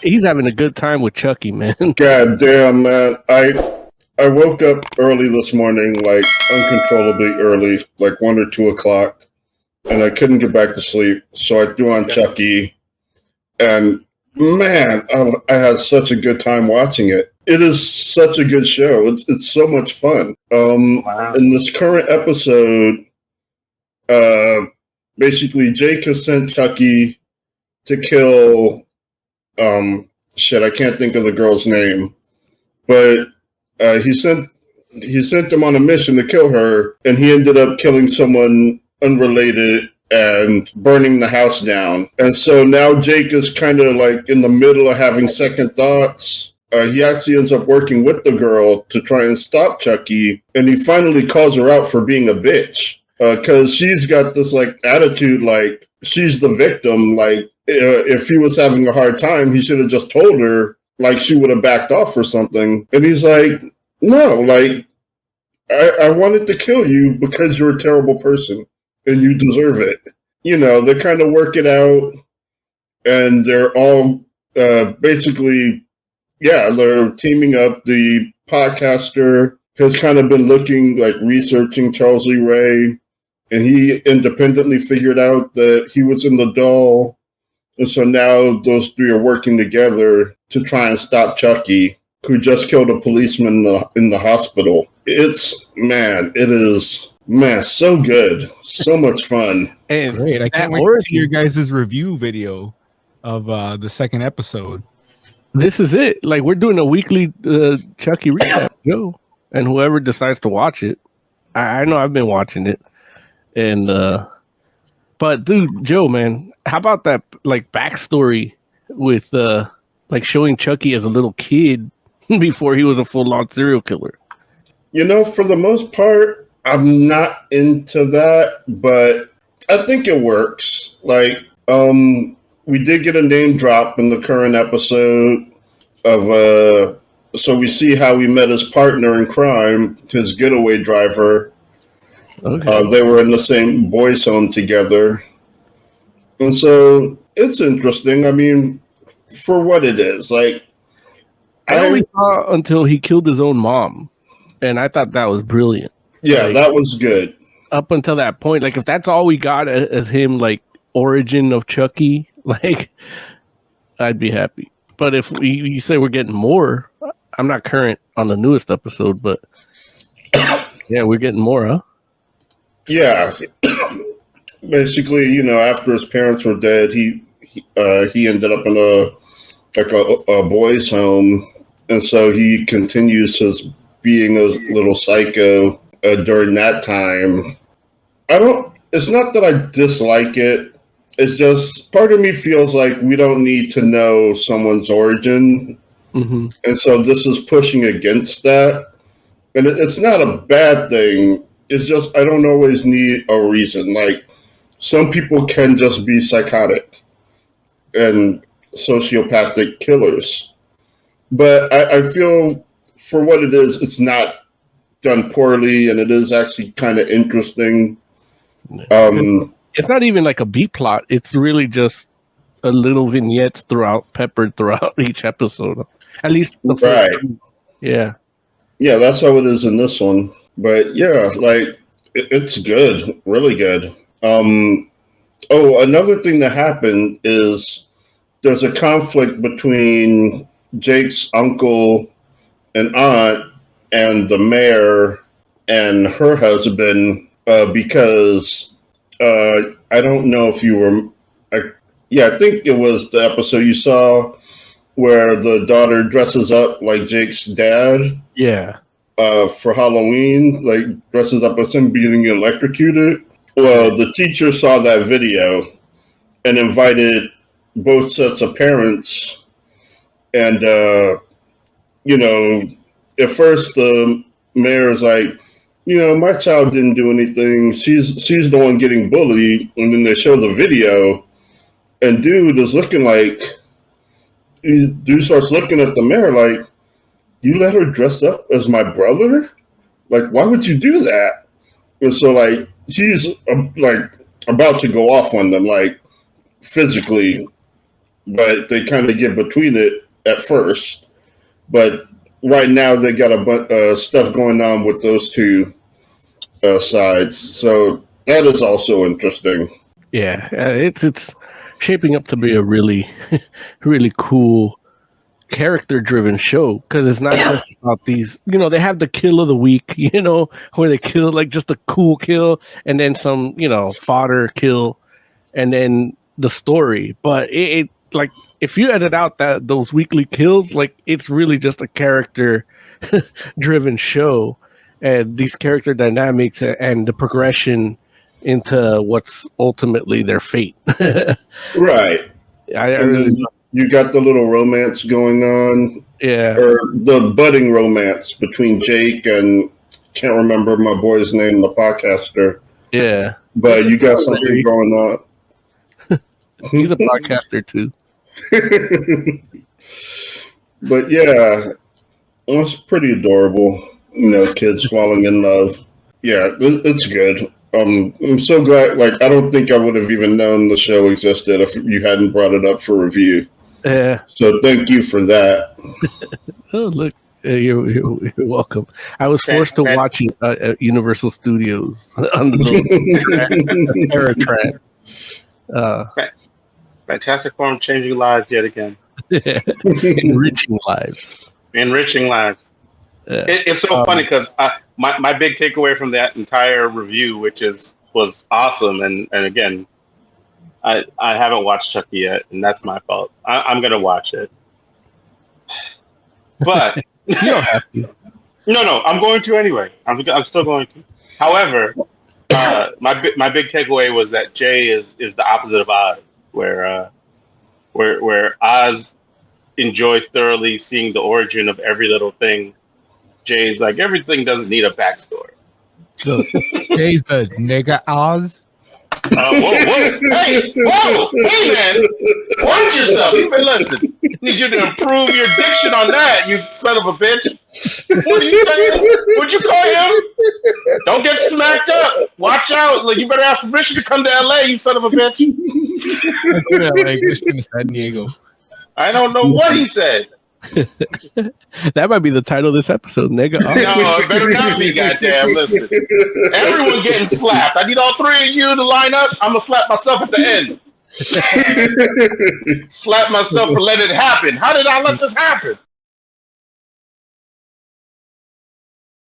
He's having a good time with Chucky, man. God damn, man. I woke up early this morning, like uncontrollably early, like 1 or 2 o'clock, and I couldn't get back to sleep. So I threw on Chucky, and man, I had such a good time watching it. It is such a good show. It's so much fun. Wow. In this current episode, basically Jake has sent Chucky to kill. I can't think of the girl's name, but he sent them on a mission to kill her, and he ended up killing someone unrelated and burning the house down. And so now Jake is kind of like in the middle of having second thoughts. He actually ends up working with the girl to try and stop Chucky, and he finally calls her out for being a bitch because she's got this like attitude like she's the victim. Like if he was having a hard time, he should have just told her, like she would have backed off or something. And he's like, no, like I wanted to kill you because you're a terrible person and you deserve it. You know, they kind of work it out, and they're all basically, they're teaming up. The podcaster has kind of been researching Charles Lee Ray, and he independently figured out that he was in the doll. And so now those three are working together to try and stop Chucky, who just killed a policeman in the hospital. It is so good. So much fun. And great. I can't wait to see your guys' review video of the second episode. This is it. Like, we're doing a weekly Chucky recap, Joe. And whoever decides to watch it, I know I've been watching it. And, but dude, Joe, man, how about that, like, backstory with, like, showing Chucky as a little kid before he was a full-on serial killer? You know, for the most part, I'm not into that, but I think it works. Like, we did get a name drop in the current episode of, so we see how he met his partner in crime, his getaway driver. Okay. They were in the same boys' home together. And so it's interesting. I mean, for what it is, like, I only saw until he killed his own mom, and I thought that was brilliant. Yeah, like, that was good. Up until that point, like, if that's all we got as him, like, origin of Chucky, like, I'd be happy. But if you say we're getting more, I'm not current on the newest episode, but yeah, we're getting more, huh? Yeah. Basically, you know, after his parents were dead, he ended up in a boys' home, and so he continues his being a little psycho during that time. It's not that I dislike it. It's just part of me feels like we don't need to know someone's origin, and so this is pushing against that. And it's not a bad thing. It's just I don't always need a reason. Like, some people can just be psychotic and sociopathic killers. But I feel for what it is, it's not done poorly, and it is actually kind of interesting. It's not even like a B plot. It's really just a little vignettes peppered throughout each episode. At least the first time. Yeah. Yeah, that's how it is in this one. But yeah, like, it's good. Really good. Another thing that happened is there's a conflict between Jake's uncle and aunt and the mayor and her husband because I don't know if you were... I think it was the episode you saw where the daughter dresses up like Jake's dad. Yeah. For Halloween, like, dresses up as him being electrocuted. Well, the teacher saw that video and invited both sets of parents. And, you know, at first the mayor's like, you know, my child didn't do anything. She's the one getting bullied. And then they show the video, and dude starts looking at the mayor like, you let her dress up as my brother? Like, why would you do that? And so, like, he's like about to go off on them, like, physically but they kind of get between it at first. But right now they got a bunch of stuff going on with those two sides, so that is also interesting. Yeah, it's shaping up to be a really, really cool character-driven show because it's not just about these. They have the kill of the week. Where they kill like just a cool kill, and then some fodder kill, and then the story. But it like if you edit out those weekly kills, like it's really just a character-driven show, and these character dynamics and the progression into what's ultimately their fate. Right. I really you got the little romance going on. Yeah. Or the budding romance between Jake and can't remember my boy's name, the podcaster. Yeah. But you got something going on. He's a podcaster too. But yeah, it's pretty adorable. Kids falling in love. Yeah, it's good. I'm so glad. Like, I don't think I would have even known the show existed if you hadn't brought it up for review. Yeah. So thank you for that. Oh, look, you're welcome. I was forced to watch it at Universal Studios on the Terror Track. Fantastic form, changing lives yet again. Enriching lives. Enriching lives. Yeah. It's so funny because my big takeaway from that entire review, which was awesome, and again, I haven't watched Chucky yet, and that's my fault. I'm gonna watch it, but you don't have to. No, I'm going to anyway. I'm still going to. However, my big takeaway was that Jay is the opposite of Oz, where Oz enjoys thoroughly seeing the origin of every little thing. Jay's like, everything doesn't need a backstory. So Jay's the nigga Oz. Whoa, hey, man, watch yourself. Listen, need you to improve your diction on that, you son of a bitch. What are you saying? What'd you call him? Don't get smacked up. Watch out. Like, you better ask permission to come to LA, you son of a bitch. San Diego. I don't know what he said. That might be the title of this episode, nigga. No, it better not be, goddamn. Listen, everyone getting slapped. I need all three of you to line up. I'm gonna slap myself at the end. Slap myself for letting it happen. How did I let this happen?